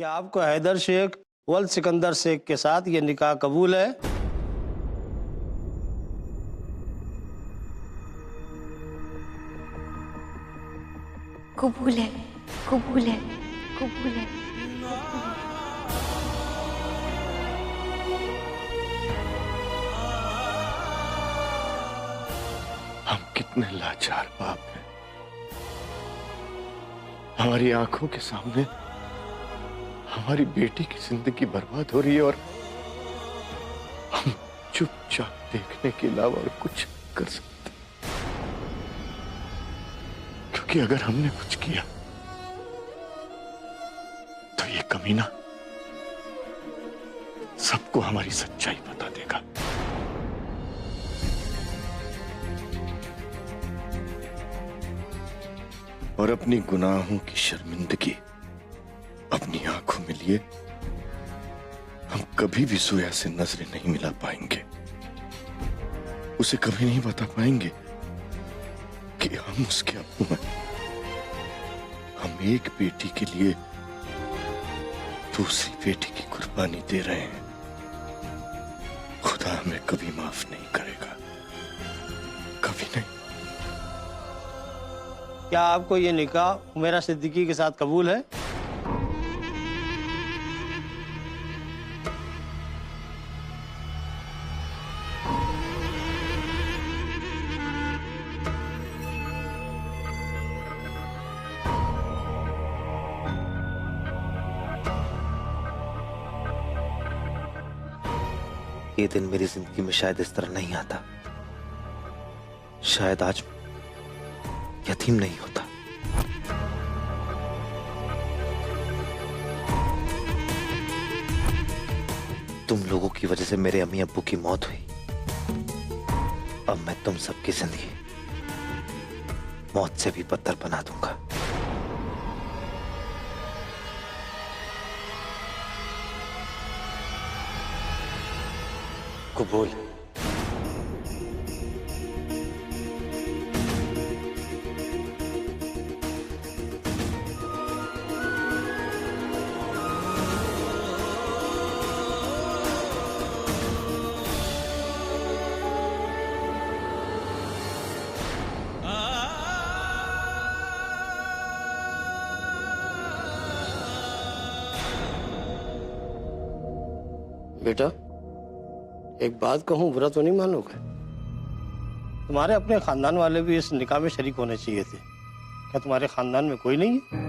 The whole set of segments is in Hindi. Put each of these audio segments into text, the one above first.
क्या आपको हैदर शेख वल्द सिकंदर शेख के साथ ये निकाह कबूल है? कबूल है, कबूल है, कबूल है। हम कितने लाचार बाप हैं। हमारी आंखों के सामने हमारी बेटी की जिंदगी बर्बाद हो रही है और हम चुपचाप देखने के अलावा और कुछ नहीं कर सकते, क्योंकि अगर हमने कुछ किया तो ये कमीना सबको हमारी सच्चाई बता देगा। और अपनी गुनाहों की शर्मिंदगी अपनी आंखों में लिए हम कभी भी जोया से नजरें नहीं मिला पाएंगे। उसे कभी नहीं बता पाएंगे कि हम उसके अब्बू हैं। हम एक बेटी के लिए दूसरी बेटी की कुर्बानी दे रहे हैं। खुदा हमें कभी माफ नहीं करेगा, कभी नहीं। क्या आपको ये निकाह उमैरा सिद्दीकी के साथ कबूल है? ये दिन मेरी जिंदगी में शायद इस तरह नहीं आता। शायद आज यतीम नहीं होता। तुम लोगों की वजह से मेरे अम्मी अब्बू की मौत हुई। अब मैं तुम सबकी जिंदगी मौत से भी बदतर बना दूंगा। कबूल। बेटा, एक बात कहूं, बुरा तो नहीं मानोगे? तुम्हारे अपने खानदान वाले भी इस निकाह में शरीक होने चाहिए थे। क्या तुम्हारे खानदान में कोई नहीं है?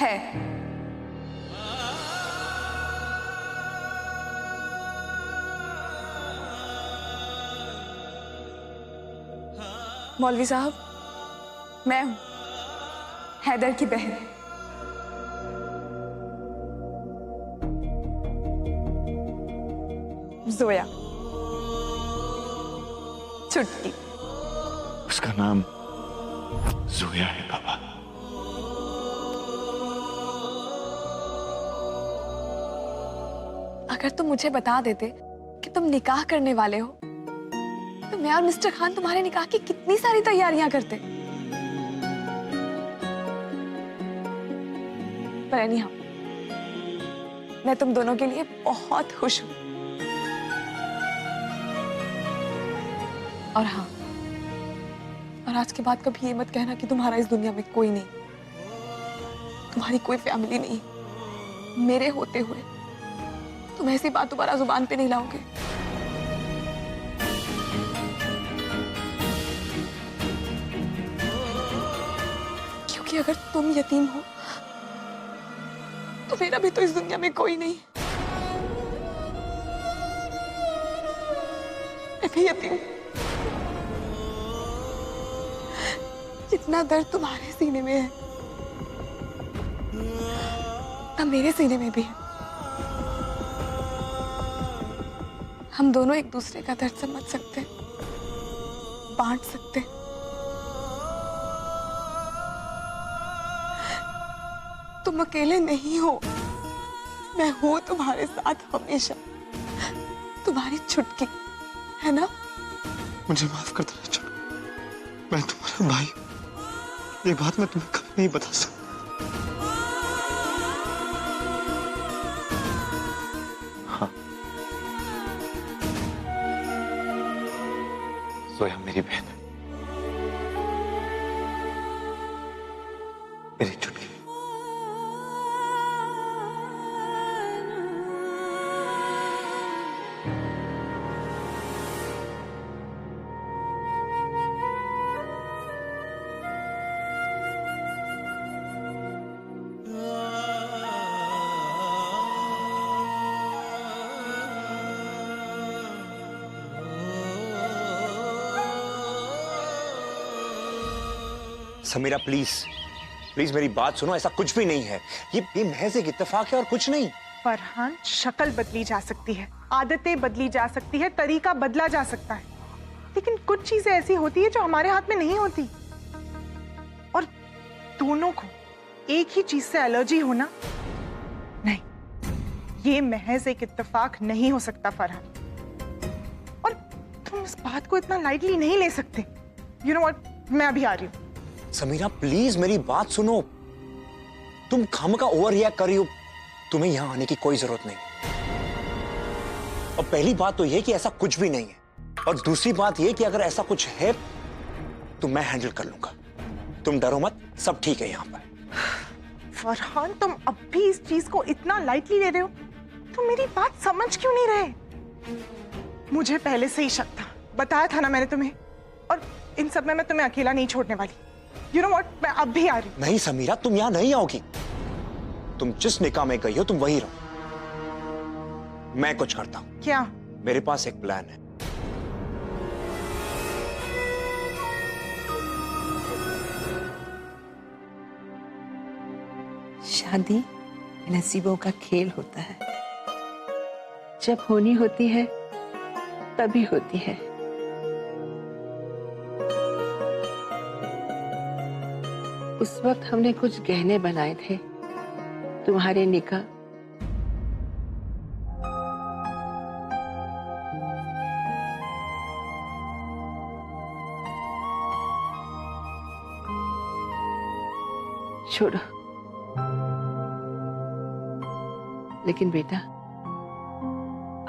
है। मौलवी साहब, मैं हूं हैदर की बहन। जोया, छुट्टी। उसका नाम जोया है बाबा। अगर तुम मुझे बता देते कि तुम निकाह करने वाले हो तो मैं और मिस्टर खान तुम्हारे निकाह की कितनी सारी तैयारियां करते। पर anyhow, मैं तुम दोनों के लिए बहुत खुश हूं। और हाँ, और आज के बाद कभी ये मत कहना कि तुम्हारा इस दुनिया में कोई नहीं, तुम्हारी कोई फैमिली नहीं। मेरे होते हुए तुम ऐसी बात दोबारा जुबान पे नहीं लाओगे। क्योंकि अगर तुम यतीम हो तो मेरा भी तो इस दुनिया में कोई नहीं। मैं भी यतीम। जितना दर्द तुम्हारे सीने में है तब मेरे सीने में भी है। हम दोनों एक दूसरे का दर्द समझ सकते हैं, बांट सकते हैं। तुम अकेले नहीं हो, मैं हूं तुम्हारे साथ हमेशा, तुम्हारी छुटकी, है ना? मुझे माफ कर देना चलो, मैं तुम्हारा भाई हूं। ये बात मैं तुम्हें कभी नहीं बता सकता। हाँ, सोया मेरी बहन, मेरी छुटकी। समीरा प्लीज प्लीज मेरी बात सुनो, ऐसा कुछ भी नहीं है। ये महज एक इत्तेफाक है और कुछ नहीं। फरहान, शक्ल बदली जा सकती है, आदतें बदली जा सकती है, तरीका बदला जा सकता है, लेकिन कुछ चीजें ऐसी होती है जो हमारे हाथ में नहीं होती। और दोनों को एक ही चीज से एलर्जी होना, नहीं, ये महज एक इत्तेफाक नहीं हो सकता फरहान। और तुम इस बात को इतना लाइटली नहीं ले सकते। यू नो व्हाट, मैं अभी आ रही हूँ। समीरा प्लीज मेरी बात सुनो, तुम खामखा ओवर रिएक्ट कर रही हो। तुम्हें यहां आने की कोई जरूरत नहीं। और पहली बात तो यह कि ऐसा कुछ भी नहीं है, और दूसरी बात यह कि अगर ऐसा कुछ है तो मैं हैंडल कर लूंगा। तुम डरो मत, सब ठीक है यहाँ पर। फरहान, तुम अब भी इस चीज को इतना लाइटली ले रहे हो। तुम मेरी बात समझ क्यों नहीं रहे? मुझे पहले से ही शक था, बताया था ना मैंने तुम्हें। और इन सब में मैं तुम्हें अकेला नहीं छोड़ने वाली। You know what? मैं अब भी आ रही हूँ। नहीं समीरा, तुम यहाँ नहीं आओगी। तुम जिस निकाह में गई हो तुम वही रहो। मैं कुछ करता हूँ। क्या? मेरे पास एक प्लान है। शादी नसीबों का खेल होता है, जब होनी होती है तभी होती है। उस वक्त हमने कुछ गहने बनाए थे तुम्हारे निकाह, छोड़ो। लेकिन बेटा,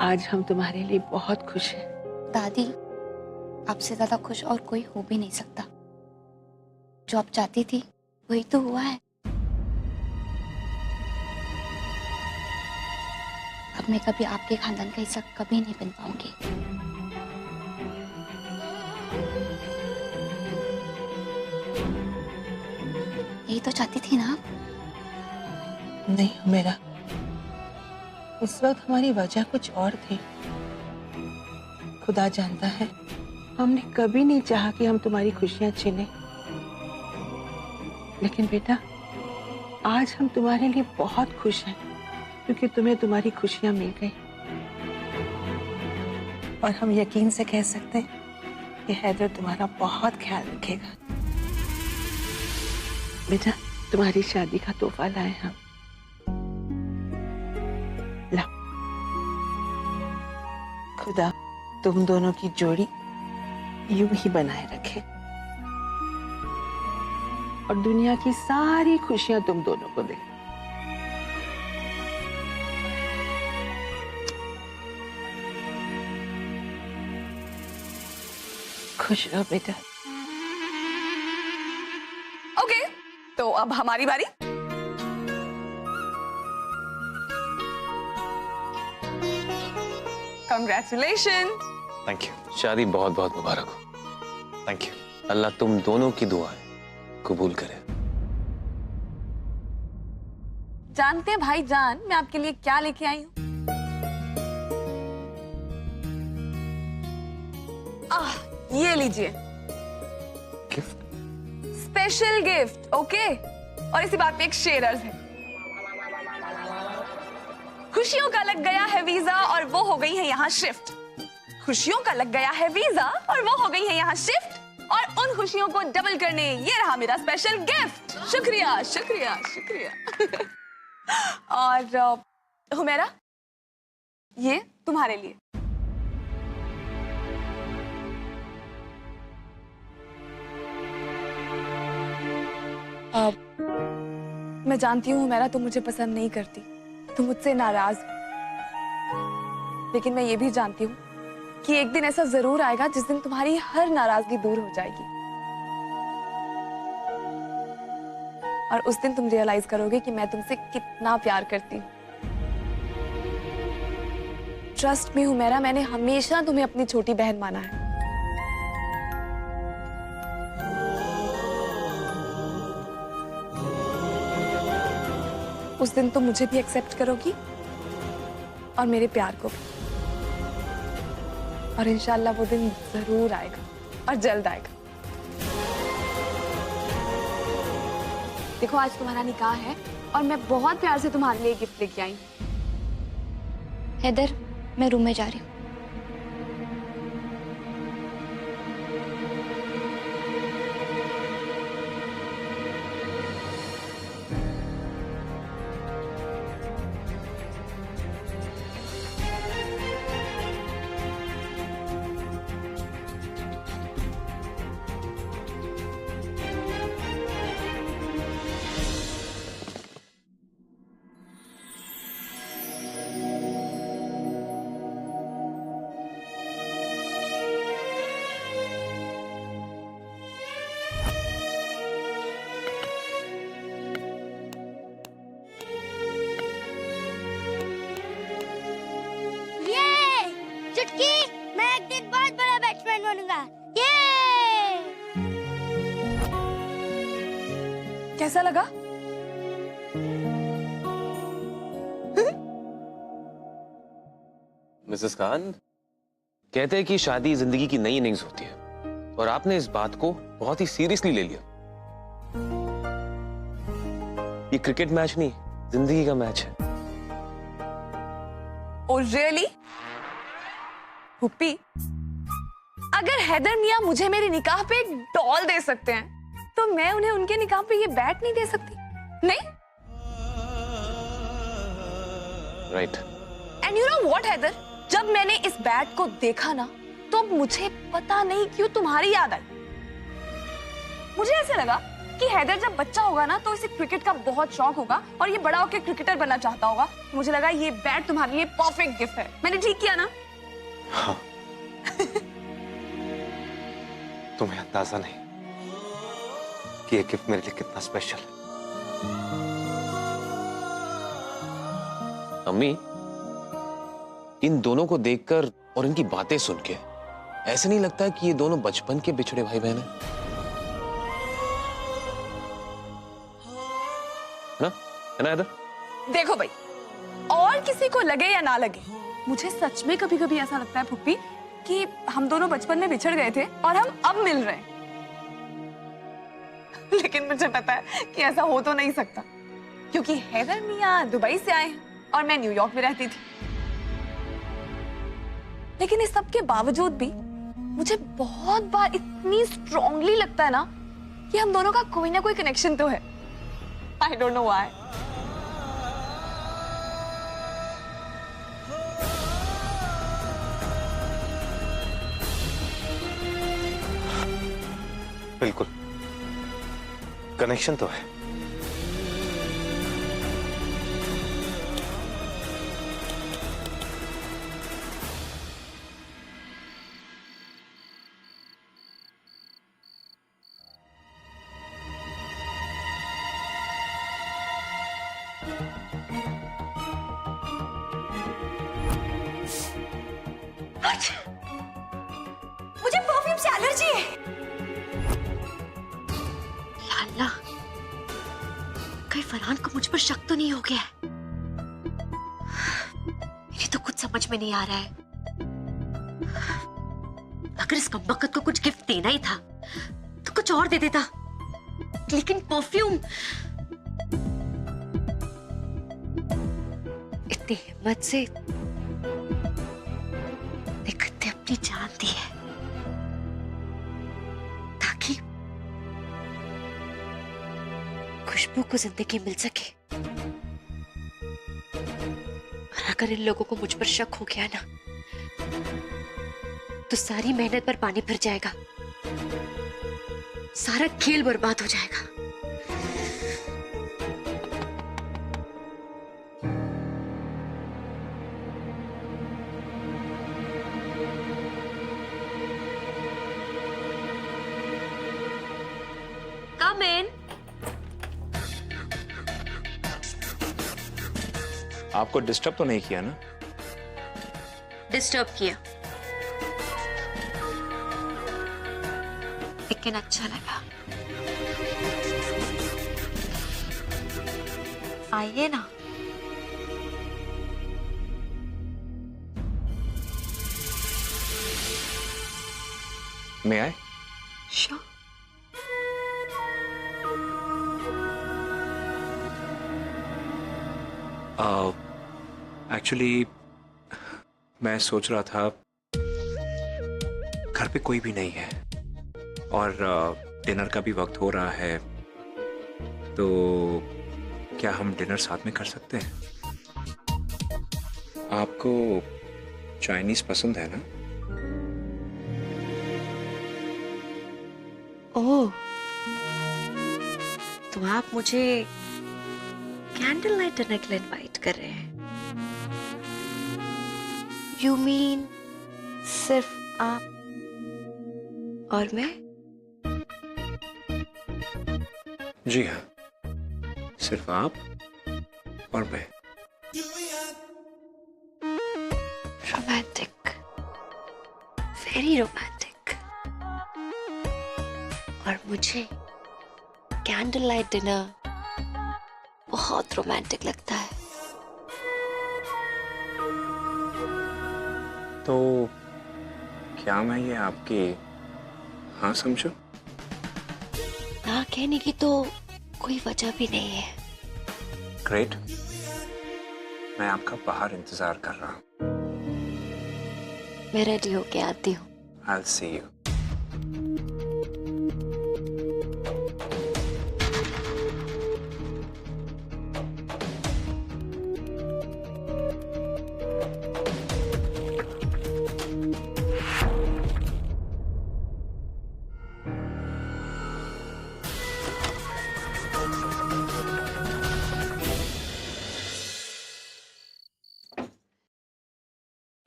आज हम तुम्हारे लिए बहुत खुश हैं। दादी, आपसे ज्यादा खुश और कोई हो भी नहीं सकता। जो आप चाहती थी वही तो हुआ है। अब मैं कभी आपके खानदान का हिस्सा कभी नहीं बन पाऊंगी। यही तो चाहती थी ना आप? नहीं मेरा, उस वक्त हमारी वजह कुछ और थी। खुदा जानता है, हमने कभी नहीं चाहा कि हम तुम्हारी खुशियां छीनें। लेकिन बेटा, आज हम तुम्हारे लिए बहुत खुश हैं, क्योंकि तुम्हें तुम्हारी खुशियां मिल गई। और हम यकीन से कह सकते हैं कि हैदर तुम्हारा बहुत ख्याल रखेगा। बेटा, तुम्हारी शादी का तोहफा लाए हम। ला, खुदा तुम दोनों की जोड़ी यूं ही बनाए रखे और दुनिया की सारी खुशियां तुम दोनों को दे। खुश रहो बेटा। ओके, तो अब हमारी बारी। कंग्रेचुलेशन। Thank you. शादी बहुत बहुत मुबारक हो। Thank you. अल्लाह तुम दोनों की दुआएं कबूल करे। जानते हैं भाईजान, मैं आपके लिए क्या लेके आई हूँ? ये लीजिए गिफ्ट। Special gift. ओके, और इसी बात पे एक शेर अर्ज है। खुशियों का लग गया है वीजा और वो हो गई है यहाँ शिफ्ट। खुशियों का लग गया है वीजा और वो हो गई है यहाँ शिफ्ट। और उन खुशियों को डबल करने ये रहा मेरा स्पेशल गिफ्ट। शुक्रिया शुक्रिया शुक्रिया। और हुमैरा, ये तुम्हारे लिए। मैं जानती हूँ हुमैरा, तुम मुझे पसंद नहीं करती, तुम मुझसे नाराज हो, लेकिन मैं ये भी जानती हूँ कि एक दिन ऐसा जरूर आएगा जिस दिन तुम्हारी हर नाराजगी दूर हो जाएगी, और उस दिन तुम रियलाइज करोगे कि मैं तुमसे कितना प्यार करती हूँ। ट्रस्ट मी हुमैरा, मैंने हमेशा तुम्हें अपनी छोटी बहन माना है। उस दिन तुम मुझे भी एक्सेप्ट करोगी और मेरे प्यार को भी, और इंशाल्लाह वो दिन जरूर आएगा और जल्द आएगा। देखो, आज तुम्हारा निकाह है और मैं बहुत प्यार से तुम्हारे लिए गिफ्ट लेके आई हूँ। हैदर, मैं रूम में जा रही हूँ। चुटकी, मैं एक दिन बहुत बड़ा बैट्समैन बनूंगा। ये कैसा लगा? मिसेस खान, कहते हैं कि शादी जिंदगी की नई इनिंग्स होती है, और आपने इस बात को बहुत ही सीरियसली ले लिया। ये क्रिकेट मैच नहीं, जिंदगी का मैच है। Oh really? पुप्पी, अगर हैदर मियां मुझे मेरे निकाह पे एक डॉल दे सकते हैं, तो मैं उन्हें उनके निकाह पे ये बैट नहीं दे सकती? नहीं? Right. And you know what Haider, जब मैंने इस बैट को देखा ना, तो मुझे पता नहीं क्यों तुम्हारी याद आई। मुझे ऐसे लगा कि हैदर जब बच्चा होगा ना, तो इसे क्रिकेट का बहुत शौक होगा और ये बड़ा होकर क्रिकेटर बनना चाहता होगा। मुझे लगा ये बैट तुम्हारे लिए परफेक्ट गिफ्ट है। मैंने ठीक किया ना? हाँ। तुम्हें अंदाजा नहीं कि ये गिफ्ट मेरे लिए कितना स्पेशल है। अम्मी, इन दोनों को देखकर और इनकी बातें सुन के ऐसे नहीं लगता कि ये दोनों बचपन के बिछड़े भाई बहन हैं? है ना हैदर? देखो भाई, और किसी को लगे या ना लगे, मुझे सच में कभी कभी ऐसा लगता है पुप्पी कि हम दोनों बचपन में बिछड़ गए थे और हम अब मिल रहे हैं। लेकिन मुझे पता है कि ऐसा हो तो नहीं सकता, क्योंकि हैदर मियां दुबई से आए हैं और मैं न्यूयॉर्क में रहती थी। लेकिन इस सब के बावजूद भी मुझे बहुत बार इतनी स्ट्रांगली लगता है ना कि हम दोनों का कोई ना कोई कनेक्शन तो है। I don't know why. बिल्कुल, कनेक्शन तो है। मुझे परफ्यूम से एलर्जी है। अल्लाह, कहीं फरहान को मुझ पर शक तो नहीं हो गया है? मेरी तो कुछ समझ में नहीं आ रहा है। अगर इस कमबख्त को कुछ गिफ्ट देना ही था तो कुछ और दे देता, लेकिन परफ्यूम, इतनी हिम्मत से अपनी जान दी है ताकि दोनों को जिंदगी मिल सके। और अगर इन लोगों को मुझ पर शक हो गया ना, तो सारी मेहनत पर पानी फिर जाएगा, सारा खेल बर्बाद हो जाएगा। Come in. आपको डिस्टर्ब तो नहीं किया ना? डिस्टर्ब किया, लेकिन अच्छा लगा। आइए ना। मैं आए? श्योर। एक्चुअली मैं सोच रहा था घर पे कोई भी नहीं है और डिनर का भी वक्त हो रहा है, तो क्या हम डिनर साथ में कर सकते हैं? आपको चाइनीज पसंद है ना? ओह, तो आप मुझे कैंडल लाइट डिनर के लिए इनवाइट कर रहे हैं? यू मीन सिर्फ आप और मैं? जी हाँ, सिर्फ आप और मैं। Romantic, very romantic. और मुझे कैंडल लाइट डिनर बहुत रोमांटिक लगता है। तो क्या मैं ये आपकी हाँ समझूं? ना कहने की तो कोई वजह भी नहीं है। ग्रेट, मैं आपका बाहर इंतजार कर रहा हूँ। मैं रेडी होके आती हूँ। I'll see you.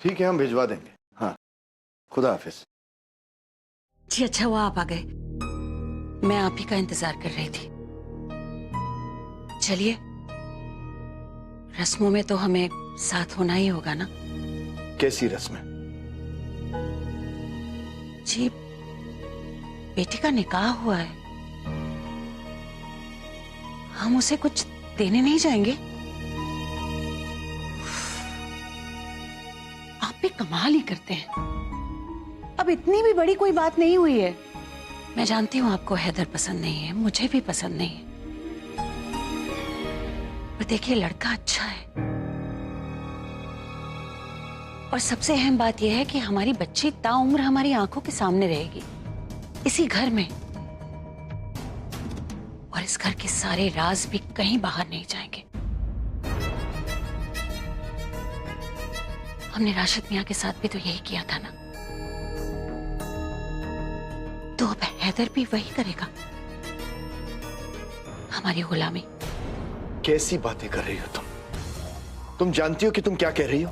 ठीक है, हम भिजवा देंगे। हाँ, खुदा हाफिज। जी अच्छा हुआ आप आ गए, मैं आप ही का इंतजार कर रही थी। चलिए, रस्मों में तो हमें साथ होना ही होगा ना? कैसी रस्में? जी, बेटी का निकाह हुआ है, हम उसे कुछ देने नहीं जाएंगे? आप भी कमाल ही करते हैं। अब इतनी भी बड़ी कोई बात नहीं हुई है। मैं जानती हूँ आपको हैदर पसंद नहीं है, मुझे भी पसंद नहीं है, पर देखिए लड़का अच्छा है। और सबसे अहम बात यह है कि हमारी बच्ची ताउम्र हमारी आंखों के सामने रहेगी, इसी घर में, और इस घर के सारे राज भी कहीं बाहर नहीं जाएंगे। हमने राशिद मियां के साथ भी तो यही किया था ना, तो अब हैदर भी वही करेगा, हमारी गुलामी। कैसी बातें कर रही हो तुम? तुम जानती हो कि तुम क्या कह रही हो?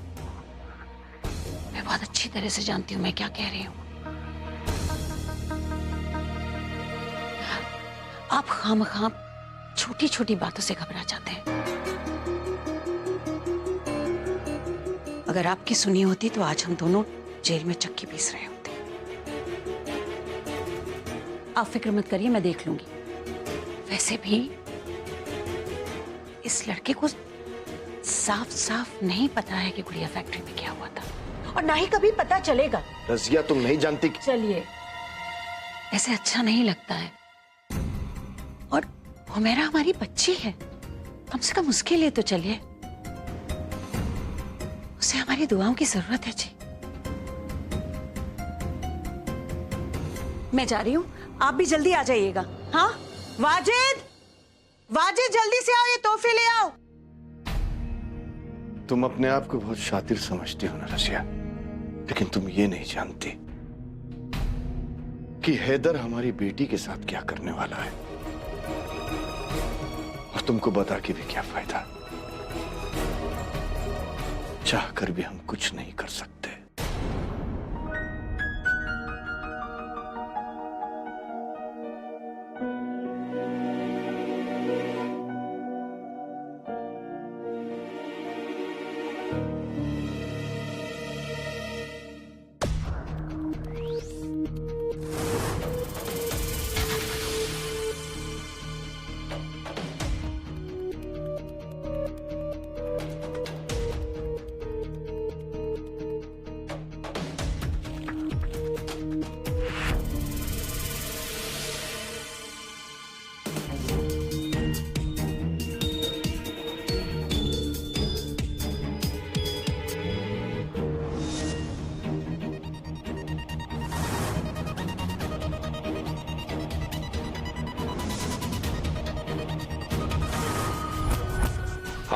मैं बहुत अच्छी तरह से जानती हूँ मैं क्या कह रही हूँ। आप खामखाम छोटी छोटी बातों से घबरा जाते हैं। अगर आपकी सुनी होती तो आज हम दोनों जेल में चक्की पीस रहे होते। आप फिक्र मत करिए, मैं देख लूंगी। वैसे भी इस लड़के को साफ साफ नहीं पता है कि गुड़िया फैक्ट्री में क्या हुआ था, और ना ही कभी पता चलेगा। रजिया, तुम नहीं जानती कि... चलिए, ऐसे अच्छा नहीं लगता है, और हुमैरा हमारी बच्ची है, कम से कम उसके लिए तो चलिए। उसे हमारी दुआओं की जरूरत है जी। मैं जा रही हूँ, आप भी जल्दी आ जाइएगा। हाँ वाजिद, वाजिद जल्दी से आओ, ये तोहफे ले आओ। तुम अपने आप को बहुत शातिर समझती हो ना रसिया, लेकिन तुम ये नहीं जानती कि हैदर हमारी बेटी के साथ क्या करने वाला है, और तुमको बता के भी क्या फायदा। चाह कर भी हम कुछ नहीं कर सकते।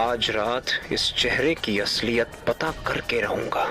आज रात इस चेहरे की असलियत पता करके रहूंगा।